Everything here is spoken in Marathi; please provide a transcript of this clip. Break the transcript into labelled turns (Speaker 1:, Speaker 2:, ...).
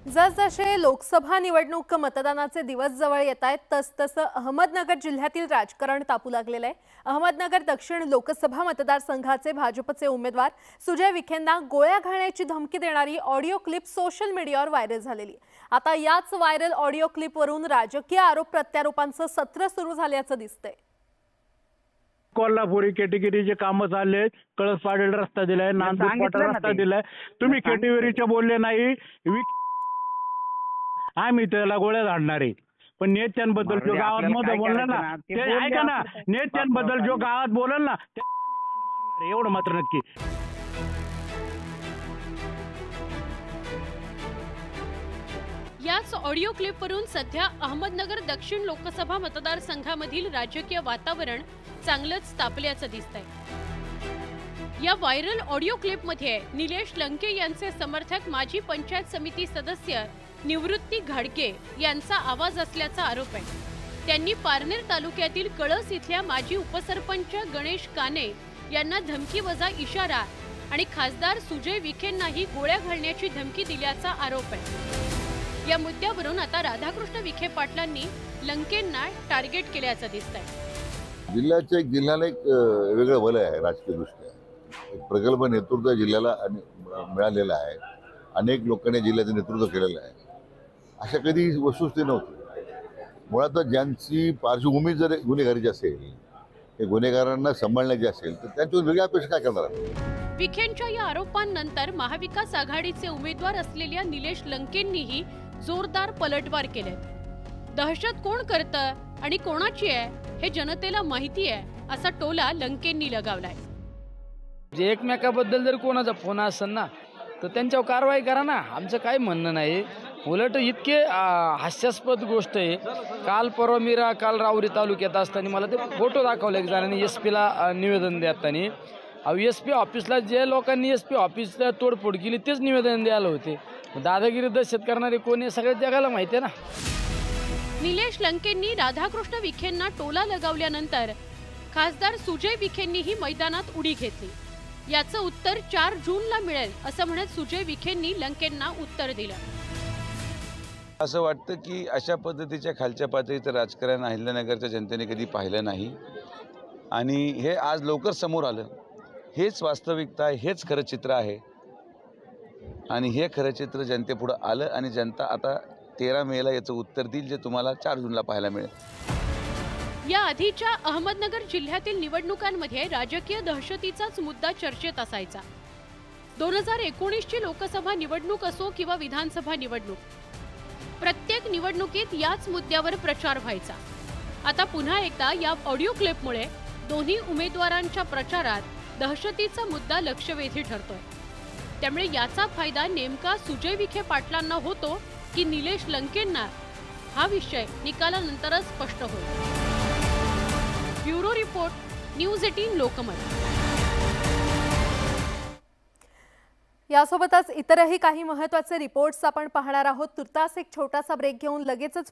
Speaker 1: जसजसे लोकसभा निवडणूक मतदानाचे दिवस जवळ येत आहेत तसतसं अहमदनगर जिल्ह्यातील राजकारण तापू लागलेलं आहे। अहमदनगर दक्षिण लोकसभा मतदारसंघाचे भाजपचे उमेदवार सुजय विखेंना गोळ्या घालण्याची धमकी देणारी ऑडिओ क्लिप सोशल मीडियावर व्हायरल झालेली आहे। आता याच व्हायरल ऑडिओ क्लिपवरून राजकीय आरोप प्रत्यारोपांचं सत्र सुरू झाल्याचं दिसतंय।
Speaker 2: कोल्हापुरी कॅटेगरीचे काम चालले, कळस पाडेल रस्ता दिलाय, नांदूर रस्ता दिलाय। तुम्ही कॅटेगरीचे बोलले नाही, आम्ही त्याला गोळ्या झाडणार आहे। पण नेत्यांबद्दल जो गावात मध्ये बोलला ना ते ऐका ना, नेत्यांबद्दल जो गावात बोलल ना ते मारणार आहे, एवढं मात्र नक्की।
Speaker 3: याच ऑडिओ क्लिपवरून सध्या अहमदनगर दक्षिण लोकसभा मतदारसंघामधील राजकीय वातावरण चांगलंच तापल्याचं दिसतंय। या व्हायरल ऑडिओ क्लिपमध्ये निलेश लंके यांचे समर्थक माजी पंचायत समिती सदस्य निवृत्ती घाडगे यांचा आवाज असल्याचा आरोप आहे। त्यांनी पारनेर तालुक्यातील कळस इथल्या माजी उपसरपंच गणेश काने यांना धमकीवजा इशारा आणि खासदार सुजय विखेंनाही गोळ्या घालण्याची धमकी दिल्याचा आरोप आहे। या मुद्द्यावरून आता राधाकृष्ण विखे पाटलांनी लंकेंना टार्गेट केल्याचं दिसतंय।
Speaker 4: जिल्ह्याला एक वेगळं वलय आहे राजकीय दृष्ट्या। एक प्रगल्भ नेतृत्व जिल्ह्याला मिळालेलं आहे। अनेक लोकांनी जिल्ह्याचं नेतृत्व केलेलं आहे। अशा कधी वस्तुस्थिती नव्हती। मुळात ज्यांची पार्श्वभूमी जर गुन्हेगारीची असेल, हे गुन्हेगारांना सांभाळण्याची असेल तर त्यांच्यावर वेगळ्या अपेक्षा काय करणार?
Speaker 3: विखेंच्या या आरोपांनंतर महाविकास आघाडीचे उमेदवार असलेल्या निलेश लंकेंनीही जोरदार पलटवार केलेत। दहशत कोण करतं आणि कोणाची आहे हे जनतेला माहिती आहे, असा टोला लंकेंनी लगावलाय।
Speaker 5: जे एकमेकाबद्दल जर कोणाचा फोन असेल ना तर त्यांच्यावर कारवाई करा ना, आमचं काही म्हणणं नाही। उलट इतके हास्यास्पद गोष्ट आहे। काल राऊरी तालुक्यात असताना मला ते फोटो दाखवले एक जणांनी SP ला निवेदन देताना। SP ऑफिसला जे लोकांनी SP ऑफिसला तोडफोड केली तेच निवेदन द्यायला होते। दादागिरी दहशत करणारे कोण हे सगळ्या जगाला माहिती आहे ना।
Speaker 3: निलेश लंकेंनी राधाकृष्ण विखेंना टोला लगावल्यानंतर खासदार सुजय विखेंनीही मैदानात उडी घेतली। याचं उत्तर 4 जूनला मिळेल असं म्हणत सुजय विखेंनी लंकेंना उत्तर दिलं।
Speaker 6: असं वाटतं की अशा पद्धतीच्या खालच्या पातळीचं राजकारण अहिल्यानगरच्या जनतेने कधी पाहिलं नाही आणि हे आज लवकर समोर आलं। हेच वास्तविकता आहे, हेच खरं चित्र आहे आणि हे खरं चित्र जनतेपुढे आलं आणि जनता आता 13 मेला याचं उत्तर देईल, जे तुम्हाला 4 जूनला पाहायला मिळेल।
Speaker 3: या आधीच्या अहमदनगर जिल्ह्यातील निवडणुकांमध्ये राजकीय दहशतीचाच मुद्दा चर्चेत असायचा। 2019ची लोकसभा निवडणूक असो किंवा विधानसभा निवडणूक, प्रत्येक निवडणुकीत याच मुद्द्यावर प्रचार व्हायचा। आता पुन्हा एकदा या ऑडिओ क्लिपमुळे दोन्ही उमेदवारांच्या प्रचारात दहशतीचा मुद्दा लक्षवेधी ठरतोय। त्यामुळे याचा फायदा नेमका सुजय विखे पाटलांना होतो की निलेश लंकेंना, हा विषय निकालानंतरच स्पष्ट होईल। Bureau report, news 18 Lokmat.
Speaker 1: यासोबतच इतरही काही महत्त्वाचे रिपोर्ट्स आपण पाहणार आहोत। तुर्तास एक छोटासा ब्रेक घेऊन लगेचच